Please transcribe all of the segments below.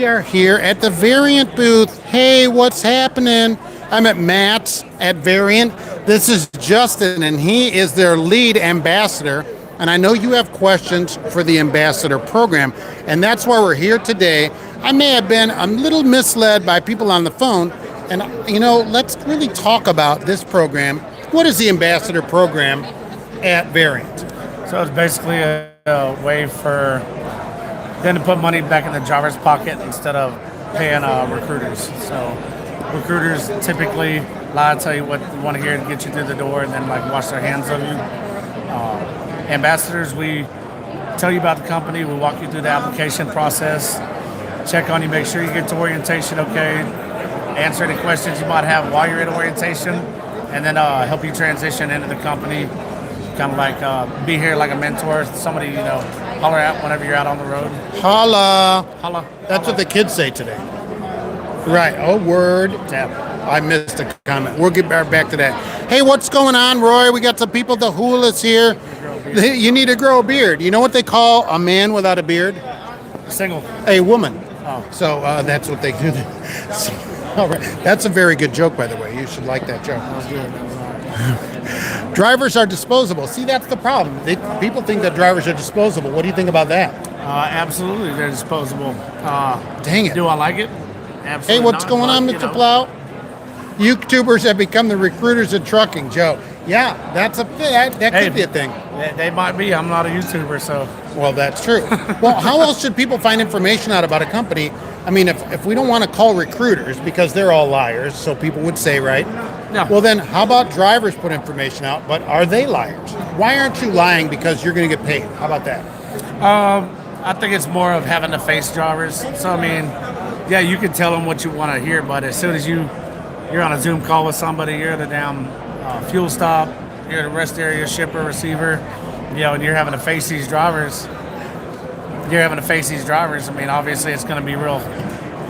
We are here at the Variant booth. Hey, what's happening? I'm at Matt's at Variant. This is Justin, and he is their lead ambassador. And I know you have questions for the ambassador program, and that's why we're here today. I may have been a little misled by people on the phone, and let's really talk about this program. What is the ambassador program at Variant? So it's basically a way for them to put money back in the driver's pocket instead of paying recruiters. So recruiters typically lie, tell you what they want to hear to get you through the door, and then wash their hands of you. Ambassadors, we tell you about the company, we walk you through the application process, check on you, make sure you get to orientation okay, answer any questions you might have while you're in orientation, and then help you transition into the company. Kind of be here like a mentor, somebody, holler at whenever you're out on the road. Holla. Holla. That's what the kids say today. Right. Oh, word. Tap. I missed a comment. We'll get back to that. Hey, what's going on, Roy? We got some people, the Hulas here. You need to grow a beard. You know what they call a man without a beard? Single. A woman. Oh. So that's what they do. So, all right. That's a very good joke, by the way. You should like that joke. That was good. That was all right. Drivers are disposable. See, that's the problem. People think that drivers are disposable. What do you think about that? Absolutely, they're disposable. Dang it. Do I like it? Absolutely. Hey, what's not, going on, but, Mr. Plow? YouTubers have become the recruiters in trucking, Joe. Yeah, that could be a thing. They might be. I'm not a YouTuber, so. Well, that's true. Well, how else should people find information out about a company? I mean, if we don't want to call recruiters because they're all liars, so people would say, right? Yeah. Well, then how about drivers put information out, but are they liars? Why aren't you lying because you're going to get paid? How about that? I think it's more of having to face drivers. So, I mean, yeah, you can tell them what you want to hear, but as soon as you're on a Zoom call with somebody, you're at a damn fuel stop, you're at a rest area, shipper, receiver, and you're having to face these drivers. I mean, obviously it's going to be real,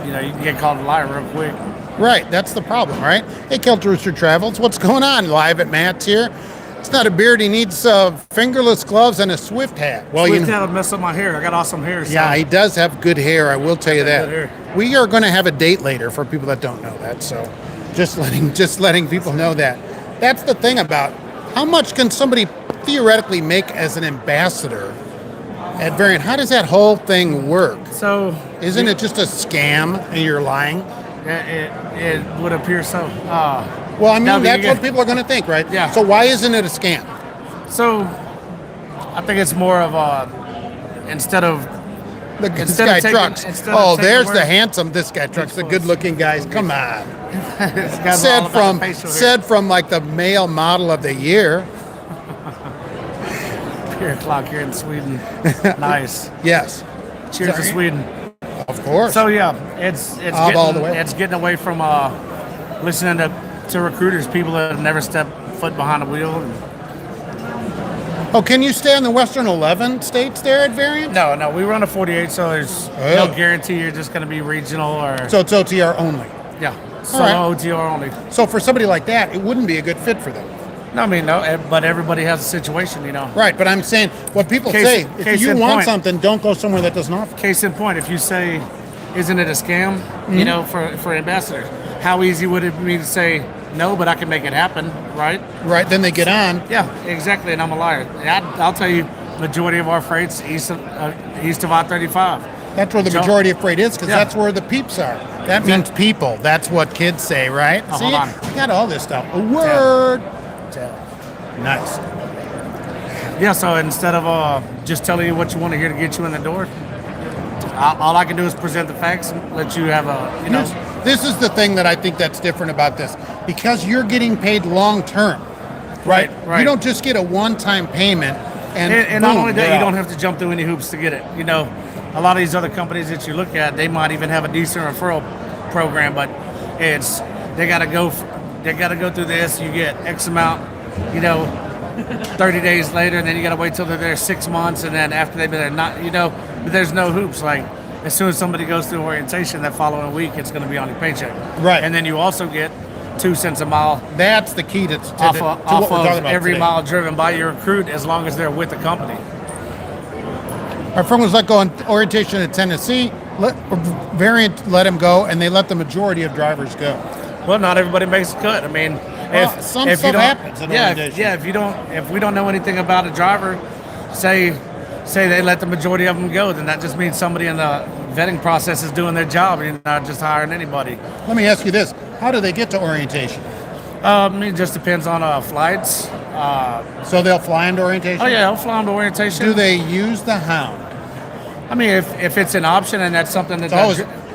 you can get called a liar real quick. Right, that's the problem, right? Hey, Kilt Rooster Travels, what's going on? Live at Matt's here. It's not a beard, he needs fingerless gloves and a Swift hat. Well, Swift hat would mess up my hair. I got awesome hair. So. Yeah, he does have good hair, I will tell you that. Good hair. We are going to have a date later for people that don't know that, so just letting people know that. That's the thing about how much can somebody theoretically make as an ambassador at Variant? How does that whole thing work? So isn't it just a scam and you're lying? It would appear so. Well, I mean, that's what people are going to think, right? Yeah. So why isn't it a scam? So I think it's more of instead of this guy taking- trucks. instead of Oh, taking there's words- the handsome. This guy trucks. The good-looking guys. Come on. This guy's all about the facial hair. Said from like the male model of the year. Beer o'clock here in Sweden. Nice. Yes. Cheers to Sorry. Sweden. Of course. So yeah, it's all the way. it's getting away from listening to recruiters, people that have never stepped foot behind a wheel. Oh, can you stay on the Western 11 states there at Variant? No, we run a 48, so there's no guarantee you're just going to be regional or. So it's OTR only. Yeah, so right. OTR only. So for somebody like that, it wouldn't be a good fit for them. No, I mean, no, but everybody has a situation, Right, but I'm saying what people say, if you want something, don't go somewhere that doesn't offer. Case in point, if you say, isn't it a scam, for ambassadors, how easy would it be to say, no, but I can make it happen, right? Right, then they get on. Yeah, exactly, and I'm a liar. I'll tell you, majority of our freight's east of I-35. That's where the majority of freight is, because Yeah. that's where the peeps are. That means people. That's what kids say, right? Oh, See, hold on. we got all this stuff. A word. Nice. Yeah, so instead of just telling you what you want to hear to get you in the door, all I can do is present the facts and let you have This is the thing that I think that's different about this, because you're getting paid long term, right? Right. You don't just get a one-time payment And not only that, you don't have to jump through any hoops to get it. A lot of these other companies that you look at, they might even have a decent referral program, but they got to go through this. You get X amount, 30 days later, and then you got to wait till they're there 6 months, and then after they've been there, but there's no hoops. Like as soon as somebody goes through orientation, that following week it's going to be on your paycheck. Right. And then you also get 2 cents a mile That's the key to off what of we're talking about every today. mile driven by your recruit, as long as they're with the company. Our friend was let go on orientation in Tennessee. Variant let him go, and they let the majority of drivers go. Well, not everybody makes the cut. I mean, Well, some if you stuff don't, happens in yeah, orientation. yeah. If we don't know anything about a driver, say they let the majority of them go, then that just means somebody in the vetting process is doing their job and you're not just hiring anybody. Let me ask you this: how do they get to orientation? It just depends on flights. So they'll fly into orientation? Oh yeah, I'll fly them to orientation. Do they use the Hound? I mean, if it's an option and that's something that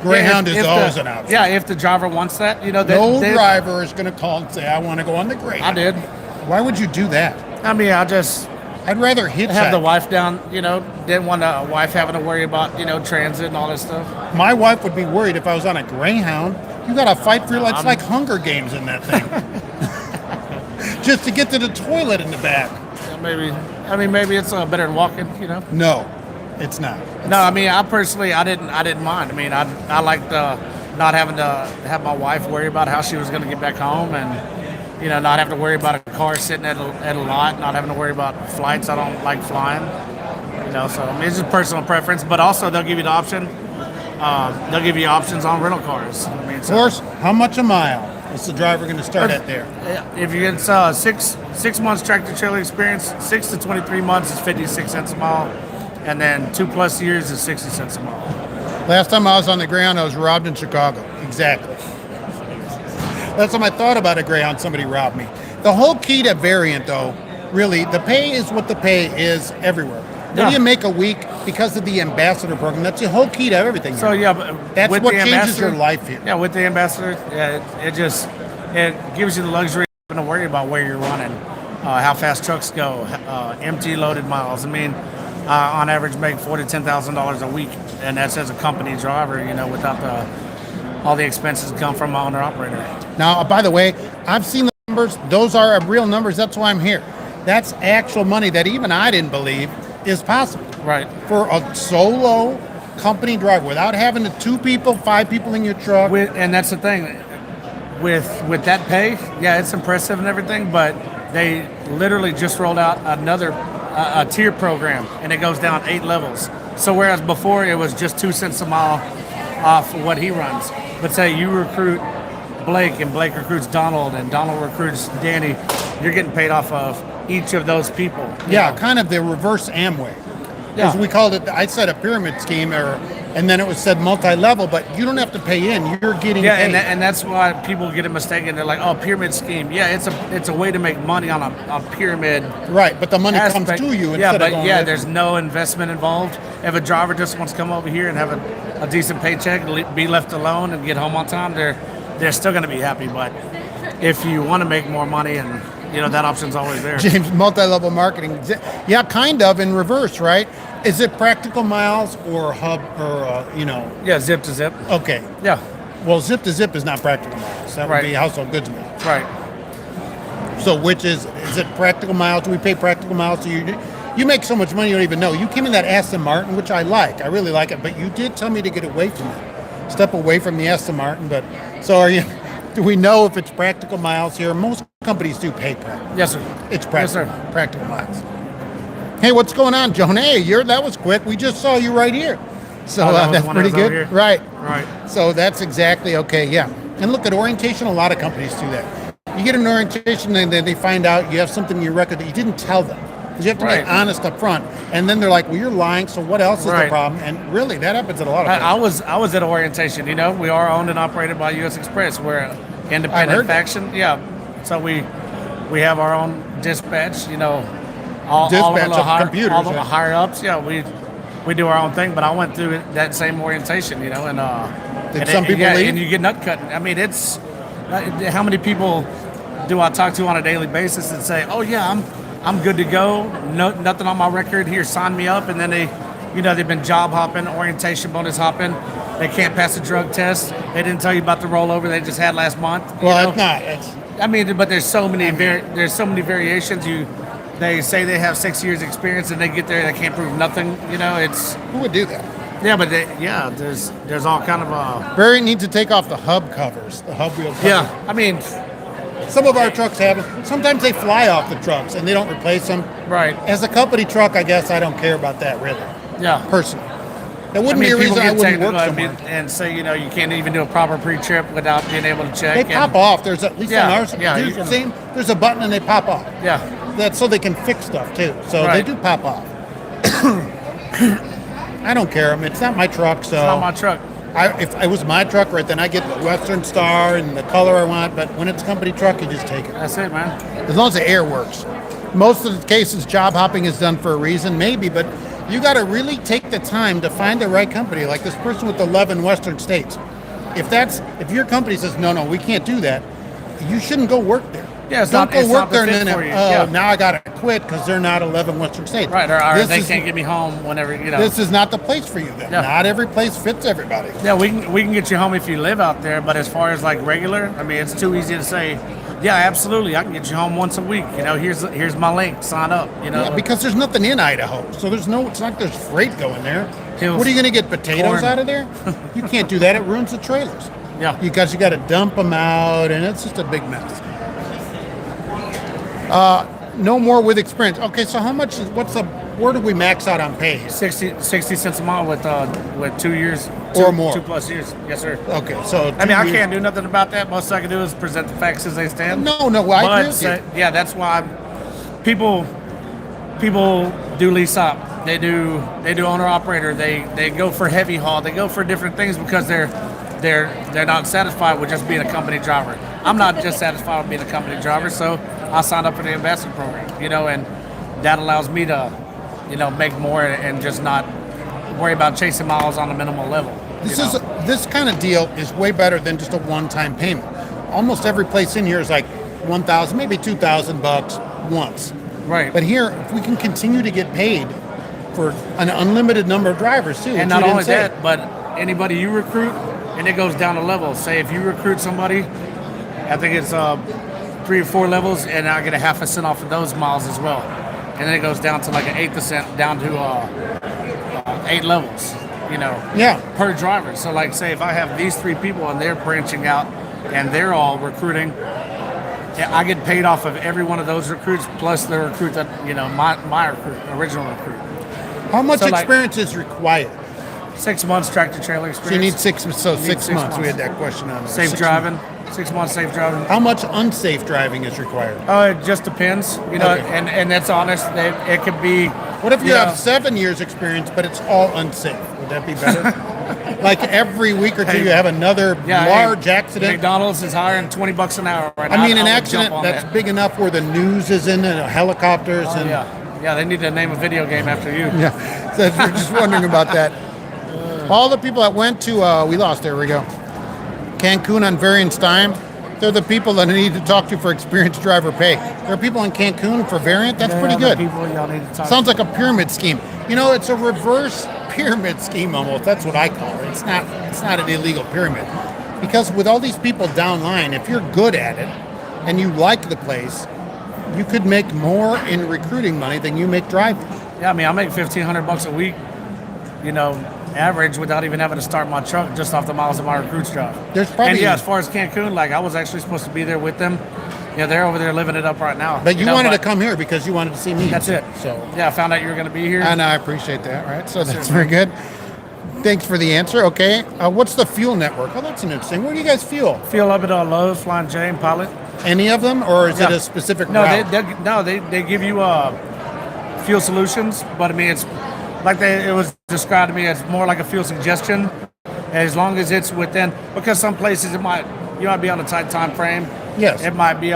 Greyhound is always an option. Yeah, if the driver wants that, No driver is going to call and say, "I want to go on the Greyhound." I did. Why would you do that? I mean, I'd rather hitchhike. have the wife down. Didn't want a wife having to worry about transit and all that stuff. My wife would be worried if I was on a Greyhound. You got to fight for your life. It's like Hunger Games in that thing. Just to get to the toilet in the back. Maybe it's better than walking. No, it's not. No, I mean, I didn't mind. I mean, I liked not having to have my wife worry about how she was going to get back home, and not having to worry about a car sitting at a lot, not having to worry about flights. I don't like flying. So I mean, it's just personal preference. But also, they'll give you the option. They'll give you options on rental cars. I mean, Of course, how much a mile is the driver going to start at there? If you get 6 months tractor trailer experience, 6 to 23 months is 56 cents a mile, and then 2+ years is 60 cents a mile. Last time I was on the Greyhound, I was robbed in Chicago. Exactly. Last time I thought about a Greyhound, somebody robbed me. The whole key to Variant, though, really, the pay is what the pay is everywhere. What do you make a week because of the ambassador program? That's the whole key to everything. So yeah, but that's with what the changes your ambassador- life here. Yeah, with the ambassador, it gives you the luxury of not worry about where you're running, how fast trucks go, empty loaded miles. I mean, on average, make $40,000 to $10,000 a week, and that's as a company driver. Without all the expenses come from owner operator. Now, by the way, I've seen the numbers. Those are real numbers. That's why I'm here. That's actual money that even I didn't believe is possible. Right. For a solo company driver without having the 2 people, 5 people in your truck. And that's the thing. With that pay, yeah, it's impressive and everything, but they literally just rolled out another a tier program, and it goes down 8 levels. So whereas before it was just 2 cents a mile off what he runs, but say you recruit Blake and Blake recruits Donald and Donald recruits Danny, you're getting paid off of each of those people. Yeah, kind of the reverse Amway. Because we called it, I said a pyramid scheme, and then it was said multi-level, but you don't have to pay in. You're getting paid. And that's why people get it mistaken. They're like, oh, pyramid scheme. Yeah, it's a way to make money on a pyramid. Right, but the money aspect. comes to you Yeah, instead but of going yeah, with there's no investment involved. If a driver just wants to come over here and have a decent paycheck, be left alone and get home on time, they're still going to be happy. But if you want to make more money, and that option's always there. James, multi-level marketing. Yeah, kind of in reverse, right? Is it practical miles or hub or, Yeah, zip to zip. Okay. Yeah. Well, zip to zip is not practical miles. That would Right. be household goods miles. Right. So which is it practical miles? Do we pay practical miles? So you make so much money you don't even know. You came in that Aston Martin, which I like. I really like it. But you did tell me to get away from it. Step away from the Aston Martin. But so do we know if it's practical miles here? Most companies do pay practical. Yes, sir. It's Yes, sir. practical miles. Hey, what's going on, Joan? Hey, that was quick. We just saw you right here. So Oh, that was that's the one pretty that was over good. here? Right. Right. So that's exactly okay. Yeah. And look at orientation. A lot of companies do that. You get an orientation and then they find out you have something in your record that you didn't tell them. Because you have to Right. be honest up front. And then they're like, well, you're lying. So what else is the Right. problem? And really, that happens at a lot of I places. was at orientation. We are owned and operated by U.S. Express. We're an I've independent heard that. faction. Yeah, so we have our own dispatch. All of Dispatch the of computers, all of the yeah. higher ups. Yeah, we do our own thing. But I went through that same orientation. Did And some people leave? And you get nut cutting. I mean, it's how many people do I talk to on a daily basis and say, oh yeah, I'm good to go. No, nothing on my record here. Sign me up. And then they've been job hopping, orientation bonus hopping. They can't pass a drug test. They didn't tell you about the rollover they just had last month. Well, it's not. It's, I mean, but there's so many variations. They say they have 6 years experience and they get there, they can't prove nothing. It's who would do that? yeah, but there's all kind of Very need to take off the hub covers, the hub wheel covers. yeah. I mean, Some of our trucks have them. Sometimes they fly off the trucks and they don't replace them. right. As a company truck, I guess I don't care about that really, Yeah. personally. That wouldn't be a people reason I get wouldn't work technical somewhere. and say, you know, you can't even do a proper pre-trip without being able to check. They pop off. There's at least Yeah, on ours. yeah, There's, you can- same, there's a button and they pop off. Yeah, That's so they can fix stuff too. So Right. they do pop off. I don't care. I mean, it's not my truck, so it's not my truck. if it was my truck, right, then I get the Western Star and the color I want. But when it's a company truck, you just take it. That's it, man. As long as the air works. Most of the cases, job hopping is done for a reason, maybe, but you got to really take the time to find the right company. Like this person with 11 Western states. If your company says no, we can't do that, you shouldn't go work there. Yeah, it's Don't not- go it's work not the there and fit then for you. Yeah. now I got to quit because they're not 11 Western states. Right, or This they is- can't get me home whenever, you know. This is not the place for you then. Yeah. Not every place fits everybody. Yeah, we can get you home if you live out there, but as far as like regular, I mean, it's too easy to say, yeah, absolutely, I can get you home once a week. You know, here's my link, sign up. You know, Yeah, because there's nothing in Idaho, so it's not like there's freight going there. Hills, What are you going to get potatoes corn. out of there? You can't do that. It ruins the trailers. Yeah. You got to dump them out, and it's just a big mess. No more with experience. Okay, so how much? Where do we max out on pay? 60 cents a mile with 2 years Or more. 2+ years. Yes, sir. Okay, so I mean, I 2 years- can't do nothing about that. Most I can do is present the facts as they stand. No, I agree with you. Yeah, that's why people do lease up. They do owner operator. They go for heavy haul. They go for different things because they're not satisfied with just being a company driver. I'm not just satisfied with being a company driver, so I signed up for the ambassador program. You know, and that allows me to, you know, make more and just not worry about chasing miles on a minimal level. This kind of deal is way better than just a one-time payment. Almost every place in here is like $1,000, maybe $2,000 once. Right. But here, if we can continue to get paid for an unlimited number of drivers too, And which not you only didn't say. that, but anybody you recruit, and it goes down a level. Say if you recruit somebody, I think it's 3 or 4 levels, and I get a half a cent off of those miles as well. And then it goes down to like an eighth a cent, down to 8 levels, you know, Yeah. per driver. So like say if I have these 3 people and they're branching out and they're all recruiting, yeah, I get paid off of every one of those recruits plus the recruit that, you know, my recruit, original recruit. How much So, like- experience is required? 6 months tractor trailer So you experience. need 6 6 months. We months. had that question on there. Safe 6 driving. months. 6 months safe driving. How much unsafe driving is required? It just depends, you know, Okay. and that's honest. It could be. What if you know, have 7 years experience, but it's all unsafe? Would that be better? Like every week or two, Hey, you have another hey, large accident. McDonald's is hiring $20 an hour right I now. mean, an would accident jump on that's that. big enough where the news is in and helicopters Oh, and yeah, they need to name a video game after you. yeah. So we're just wondering about that. All the people that went to we lost. There we go. Cancun on Variant's time. They're the people that I need to talk to for experienced driver pay. There are people in Cancun for Variant. That's Yeah, pretty the good. People, y'all need to talk. Sounds like a pyramid scheme. You know, it's a reverse pyramid scheme almost. That's what I call it. It's not an illegal pyramid. Because with all these people downline, if you're good at it and you like the place, you could make more in recruiting money than you make driving. Yeah, I mean, I make $1,500 a week, you know, average without even having to start my truck just off the miles of my recruits drive. There's probably- and yeah, as far as Cancun, like I was actually supposed to be there with them. Yeah, they're over there living it up right now. But you know, wanted to come here because you wanted to see me. That's it. So Yeah, I found out you were going to be here. and I appreciate that, right? So that's very good. Thanks for the answer. Okay. What's the fuel network? Oh, that's an interesting. Where do you guys fuel? Feel up at Lowe's, Flying J, and Pilot. Any of them? Or is it Yeah. a specific No, route? they give you fuel solutions, but I mean it's like it was described to me as more like a fuel suggestion, as long as it's within, because some places you might be on a tight time frame. Yes. It might be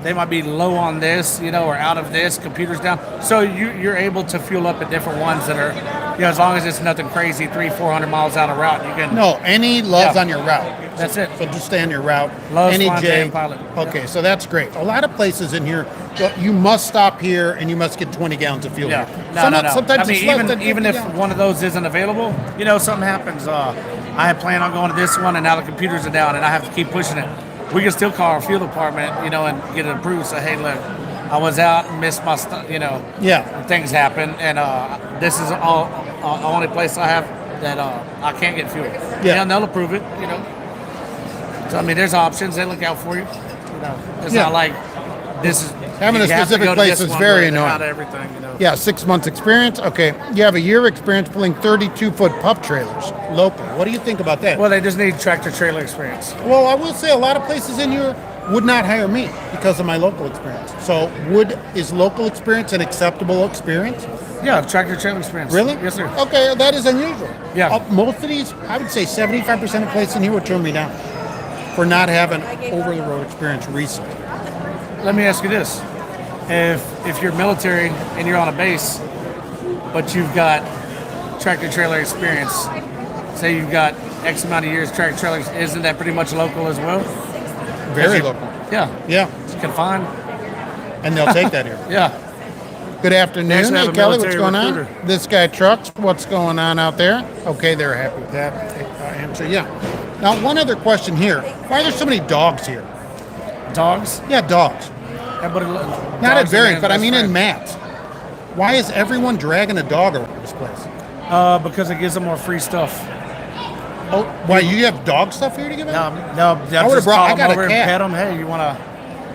they might be low on this, you know, or out of this, computers down. So you're able to fuel up at different ones that are, you know, as long as it's nothing crazy, 300-400 miles out of route, you can. No, any loves Yeah. on your route. That's it. So just stay on your route. Loves, Any Flying J, J. and Pilot. Okay, so that's great. A lot of places in here, well, you must stop here and you must get 20 gallons of fuel. Yeah, here. no. Sometimes I it's mean, less even than even 50 if gallons. one of those isn't available, you know, something happens. I had planned on going to this one, and now the computers are down, and I have to keep pushing it. We can still call our fuel department, you know, and get it approved. Say, hey, look, I was out and missed my stuff, you know. Yeah. Things happen, and this is all only place I have that I can't get fuel. Yeah. And they'll approve it, you know. So I mean, there's options. They look out for you. You know, it's Yeah. not like this is Having a You have to specific go to place this is one very where they're annoying. out of everything, you know. Yeah, 6 months experience. Okay, you have a year experience pulling 32-foot pup trailers local. What do you think about that? Well, they just need tractor trailer experience. Well, I will say a lot of places in here would not hire me because of my local experience. So, is local experience an acceptable experience? Yeah, tractor trailer experience. Really? Yes, sir. Okay, that is unusual. Yeah. Most of these, I would say 75% of places in here would turn me down for not having over-the-road experience recently. Let me ask you this: if you're military and you're on a base, but you've got tractor trailer experience, say you've got X amount of years tractor trailers, isn't that pretty much local as well? Very you- local. Yeah. Yeah, It's confined. and they'll take that here. Yeah. Good afternoon. actually have Hey, a Kelly, what's military going recruiter. on? This guy Trucks, what's going on out there? Okay, they're happy with that answer. Yeah. Now, one other question here. Why are there so many dogs here? Dogs. Yeah, dogs. Everybody Not at Variant, but I mean in Matt's. Why is everyone dragging a dog around this place? Because it gives them more free stuff. Oh, why, you have dog stuff here to give out? No, I would've brought- I got a over and cat. pet them. Hey,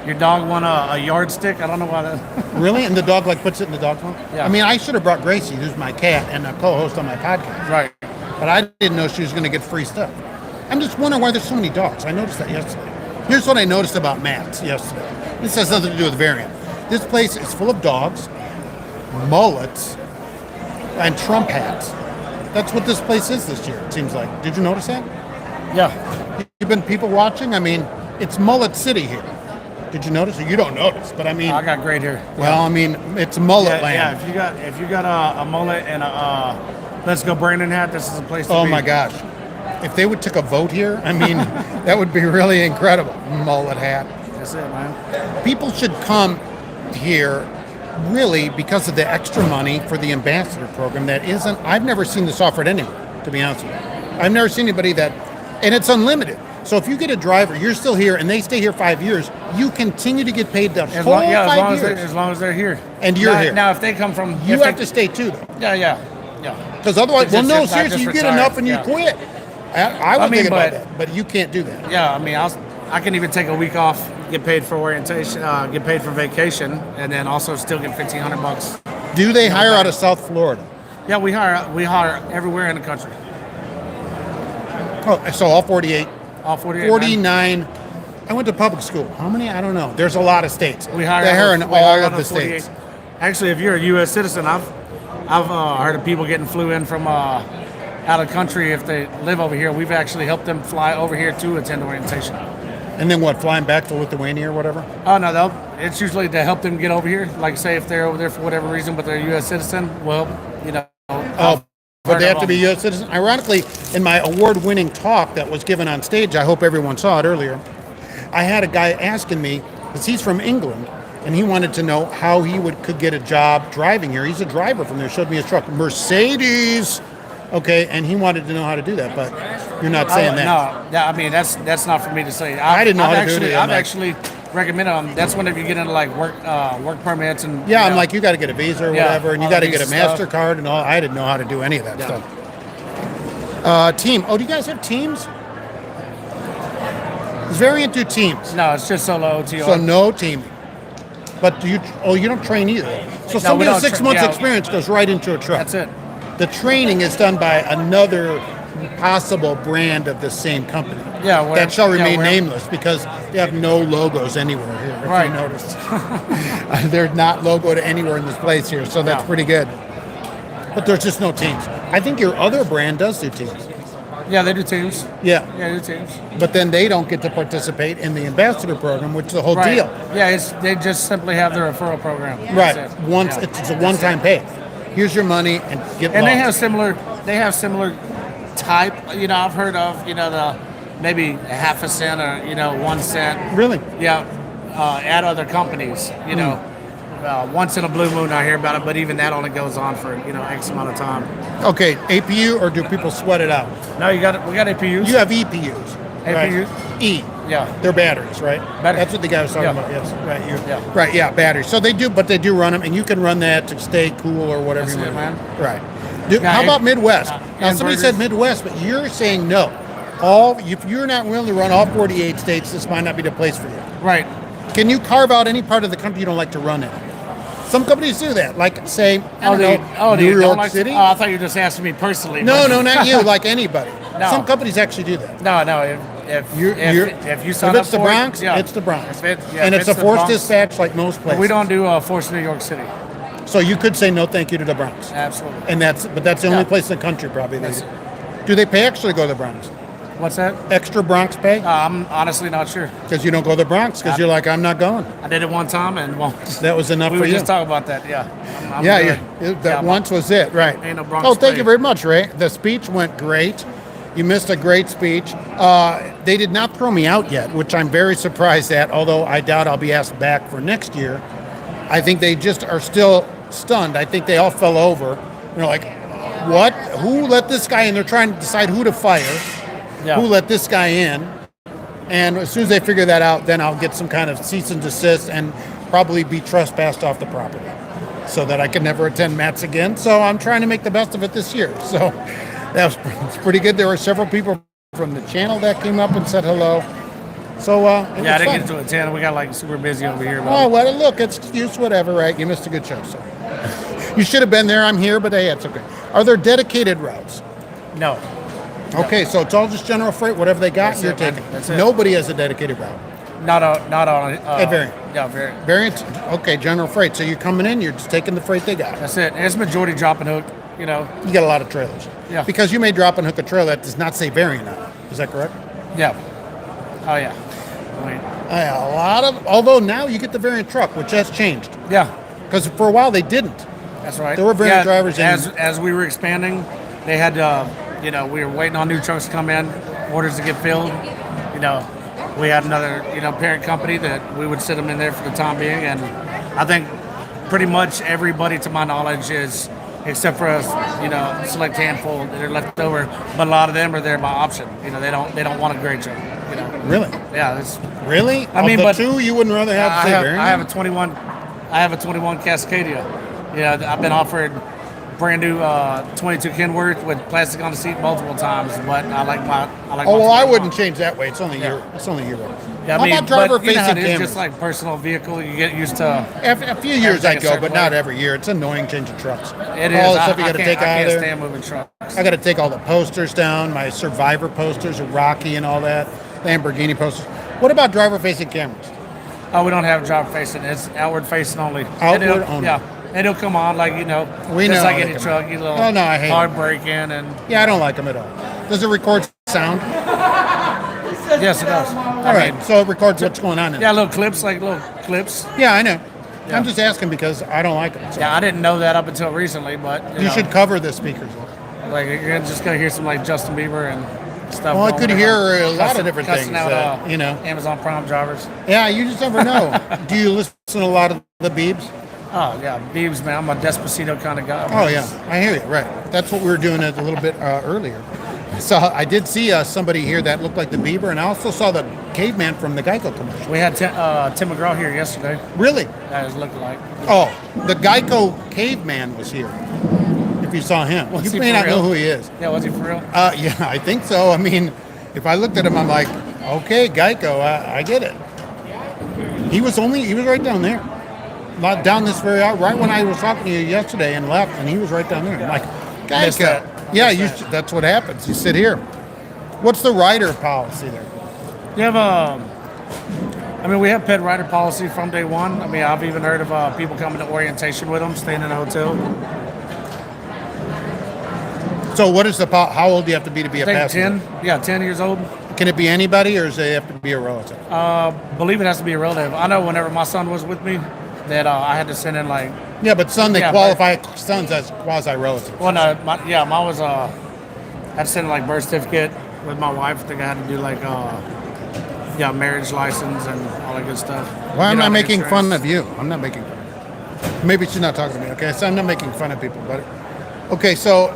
your dog want a yardstick? I don't know why that. Really? And the dog like puts it in the dog phone? Yeah. I mean, I should have brought Gracie, who's my cat and a co-host on my podcast. Right. But I didn't know she was going to get free stuff. I'm just wondering why there's so many dogs. I noticed that yesterday. Here's what I noticed about Matt's yesterday. This has nothing to do with Variant. This place is full of dogs, mullets, and Trump hats. That's what this place is this year, it seems like. Did you notice that? Yeah. You've been people watching? I mean, it's Mullet City here. Did you notice? Or you don't notice, but I mean, I got great hair. well, I mean, it's mullet Yeah, land. if you got a mullet and a Let's Go Brandon hat, this is a place to be. Oh my gosh. If they would take a vote here, I mean, that would be really incredible. Mullet hat. That's it, man. People should come here really because of the extra money for the ambassador program that isn't, I've never seen this offered anywhere, to be honest with you. I've never seen anybody that, and it's unlimited. So if you get a driver, you're still here, and they stay here 5 years, you continue to get paid the whole 5 years. As long as they're here. And you're now, here. Now, if they come from, You if have they- to stay too, though. Yeah. Because otherwise, well, Just- no, just- I seriously, just you get retired, enough and you yeah. quit. I was I mean, thinking about but- that, but you can't do that. Yeah, I mean, I can even take a week off, get paid for orientation, get paid for vacation, and then also still get $1,500. Do they hire out of South Florida? Yeah, we hire everywhere in the country. Oh, so all 48, All 48. 49. I went to public school. How many? I don't know. There's a lot of states. We hire. They hire in we all hire of out the 48. states. Actually, if you're a U.S. citizen, I've heard of people getting flew in from out of country if they live over here. We've actually helped them fly over here to attend orientation. And then what? Flying back to Lithuania or whatever? Oh no, it's usually to help them get over here. Like say if they're over there for whatever reason, but they're a U.S. citizen, well, you know. Oh, but they have to be U.S. citizens. Ironically, in my award-winning talk that was given on stage, I hope everyone saw it earlier, I had a guy asking me, because he's from England, and he wanted to know how he could get a job driving here. He's a driver from there. Showed me his truck, Mercedes. Okay, and he wanted to know how to do that, but you're not saying that. No, yeah, I mean that's not for me to say. I didn't know I've how to do actually, it. I'm I've like- actually recommended them. That's whenever you get into like work permits and. Yeah, you I'm know, like, you got to get a visa or Yeah, whatever, and you all got to the get a visa stuff. MasterCard and all. I didn't know how to do any of that Yeah. stuff. Team. Oh, do you guys have teams? Does Variant do teams? No, it's just solo OTR. So no teaming. But do you? Oh, you don't train either. So somebody with don't 6 tra- months yeah. experience goes right into a truck. That's it. The training is done by another possible brand of the same company. Yeah, where- that shall yeah, remain where- nameless because they have no logos anywhere here. If Right. you noticed, they're not logoed anywhere in this place here, so that's Yeah. pretty good. But there's just no teams. I think your other brand does do teams. Yeah, they do teams. Yeah, Yeah, they do teams. but then they don't get to participate in the ambassador program, which is the whole Right. deal. Yeah, they just simply have their referral program. Right. That's it. Once Yeah. it's a one-time pay. Here's your money and get And lost. they have similar type. You know, I've heard of the maybe a half a cent or 1 cent. Really? Yeah, at other companies. Once in a blue moon I hear about it, but even that only goes on for X amount of time. Okay, APU or do people sweat it out? No, we got APUs. You have EPUs. Right? APUs? E. Yeah. They're batteries, right? Batteries. That's what the guy was talking Yeah. about. Yes. Right. Yeah. Right. Yeah. Batteries. So they do, but they do run them, and you can run that to stay cool or whatever That's you it, want. man. Right. Dude, Yeah, how and- about Midwest? Now somebody inverters. said Midwest, but you're saying no. If you're not willing to run all 48 states, this might not be the place for you. Right. Can you carve out any part of the country you don't like to run in? Some companies do that. Like, say, I don't know, New York City. I thought you were just asking me personally. No, not you. Like anybody. No. Some companies actually do that. No. If you sign If up it's the for Bronx, it, yeah. it's the Bronx. If And it's a the forced Bronx, dispatch like most places. We don't do force New York City. So you could say no thank you to the Bronx. Absolutely. And that's the only Yeah. place in the country probably. Yes. Do they pay extra to go to the Bronx? What's that? Extra Bronx pay? I'm honestly not sure. Because you don't go to the Bronx because you're like, I'm not going. I did it one time and won't. That was enough We for were you. just talking about that. Yeah. I'm Yeah, good. that Yeah, once was it, right? Ain't no Bronx Oh, thank pay. you very much, Ray. The speech went great. You missed a great speech. They did not throw me out yet, which I'm very surprised at, although I doubt I'll be asked back for next year. I think they just are still stunned. I think they all fell over. They're like, what? Who let this guy in? They're trying to decide who to fire. Yeah. Who let this guy in? And as soon as they figure that out, then I'll get some kind of cease and desist and probably be trespassed off the property so that I can never attend Matt's again. So I'm trying to make the best of it this year. So it's pretty good. There were several people from the channel that came up and said hello. So Yeah, I was didn't fun. get to attend. We got like super busy over here. Oh, well, look, excuse whatever, right? You missed a good show. So you should have been there. I'm here, but hey, it's okay. Are there dedicated routes? No. Okay, so it's all just general freight, whatever they got, That's you're it, man. taking. That's it. Nobody has a dedicated route. Not on. At Variant. Yeah, Variant. Variant, okay, general freight. So you're coming in, you're just taking the freight they got. That's it. It's majority drop and hook. You know. You got a lot of trailers. Yeah. Because you may drop and hook a trailer that does not say Variant on it. Is that correct? Yeah. Oh yeah. I mean, A lot of, although now you get the Variant truck, which has changed. yeah. Because for a while they didn't. That's right. There were Variant drivers in- as we were expanding, they had we were waiting on new trucks to come in, orders to get filled. We had another parent company that we would sit them in there for the time being, and I think pretty much everybody, to my knowledge, is except for a select handful that are left over, but a lot of them are there by option. They don't want a great truck. Really? Yeah, it's. Really? I mean, of the but two you wouldn't rather have I say have, Variant? I have a 21. I have a 21 Cascadia. I've been offered brand new 22 Kenworth with plastic on the seat multiple times, but I like my. Oh well, I wouldn't change that way. It's only Yeah. Euro. It's only Euro. Yeah, How about driver but you know how facing it is, cameras? just like personal vehicle, you get used to. A few years I everything a go, certain but way. not every year. It's annoying changing trucks. It is. All the I, stuff you I got to can't, take I out can't of there. stand moving trucks. I got to take all the posters down, my Survivor posters, Rocky and all that, Lamborghini posters. What about driver facing cameras? Oh, we don't have driver facing. It's outward facing only. Outward And it'll- only. Yeah, and it'll come on like We just know like how they any come truck. on. You little Oh, no, I hate hard them. break in and Yeah, I don't like them at all. Does it record sound? yes, it does. All right, so it records what's going on in it. Yeah, little clips. Yeah, I know. Yeah. I'm just asking because I don't like them. So. Yeah, I didn't know that up until recently, but You know, should cover the speakers. like you're just gonna hear some like Justin Bieber and stuff. Well, I going could on. hear a lot of Cussing- different cussing things out, that, Amazon Prime drivers. Yeah, you just never know. Do you listen to a lot of the Beebs? Oh yeah, Biebs, man. I'm a Despacito kind of guy. Oh, yeah, I hear you. Right. That's what we were doing a little bit earlier. So I did see somebody here that looked like the Bieber, and I also saw the caveman from the Geico commercial. We had Tim McGraw here yesterday. Really? That is looking like. Oh, the Geico caveman was here. If you saw him, Was you he may for not know real? who he is. Yeah, was he for real? Yeah, I think so. I mean, if I looked at him, I'm like, okay, Geico, I get it. He was right down there. Not down this very out, right when I was talking to you yesterday and left, and he was right down there. I'm like, Missed Geico. that. Yeah, Missed that. that's what happens. You sit here. What's the rider policy there? You have we have pet rider policy from day one. I mean, I've even heard of people coming to orientation with them, staying in a hotel. So what is how old do you have to be a I think passenger? 10 years old. Can it be anybody, or does it have to be a relative? Believe it has to be a relative. I know whenever my son was with me, that I had to send in like. Yeah, but they Yeah, qualify sons as quasi-relatives. Well, no, mine was I had to send like birth certificate with my wife. I think I had to do like marriage license and all that good stuff. Why am Get I on making insurance. fun of you? I'm not making fun of you. Maybe she's not talking to me, okay? So I'm not making fun of people, but... Okay, so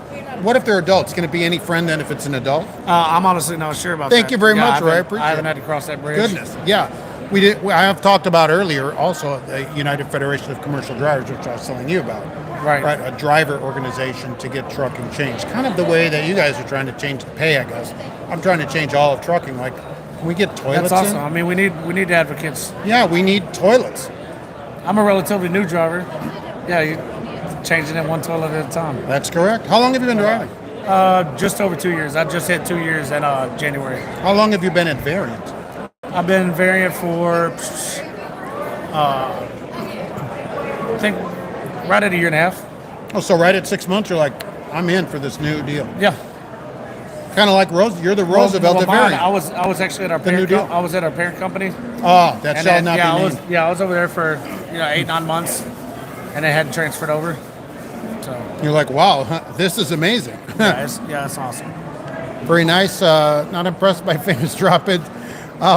what if they're adults? Can it be any friend then if it's an adult? I'm honestly not sure about that. Thank you very Yeah, much, Ray. I I appreciate haven't it. had to cross that bridge. Goodness, yeah. I have talked about earlier also the United Federation of Commercial Drivers, which I was telling you about. Right. Right, a driver organization to get trucking changed. Kind of the way that you guys are trying to change the pay, I guess. I'm trying to change all of trucking. Like, Can we get toilets That's awesome. in? I mean, we need advocates. Yeah, we need toilets. I'm a relatively new driver. Yeah, you changing it one toilet at a time. That's correct. How long have you been driving? Just over 2 years. I just hit 2 years in January. How long have you been at Variant? I've been Variant for, I think, right at a year and a half. Oh, so right at 6 months, you're like, I'm in for this new deal. Yeah. Kind of like Rose. You're the Roosevelt Well, of mine, Variant. I was actually at our The new parent. deal? I was at our parent company. Oh, that And shall then, not yeah, be I named. was over there for 8-9 months, and it hadn't transferred over. So You're like, wow, this is amazing. it's awesome. Very nice. Not impressed by famous drop-ins.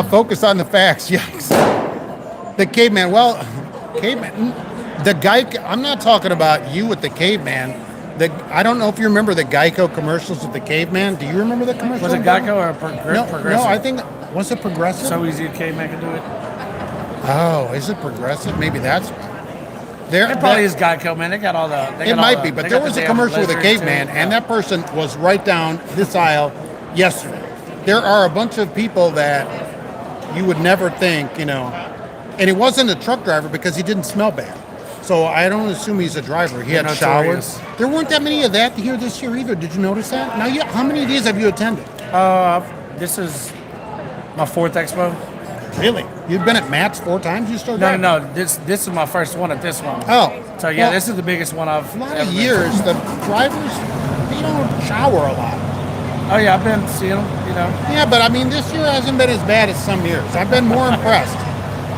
Focus on the facts. Yikes. The caveman. Well, caveman. The guy. I'm not talking about you with the caveman. I don't know if you remember the Geico commercials with the caveman. Do you remember the commercial? Was it Geico or No, Progressive? no. I think was it Progressive? So easy a caveman can do it. Oh, is it Progressive? Maybe that's. There. It probably is Geico, man. They got all the. It might be, but there was a commercial with a caveman, and that person was right down this aisle yesterday. There are a bunch of people that you would never think, and he wasn't a truck driver because he didn't smell bad. So I don't assume he's a driver. He had notorious. showers. There weren't that many of that here this year either. Did you notice that? Now, how many of these have you attended? This is my 4th expo. Really? You've been at Matt's 4 times? You still No, driving? no. This is my first one at this one. Oh. So yeah, Well, this is the biggest one I've. a lot ever of been years, the drivers, they don't shower a lot. to. Oh yeah, I've been seeing them. Yeah, but I mean, this year hasn't been as bad as some years. I've been more impressed.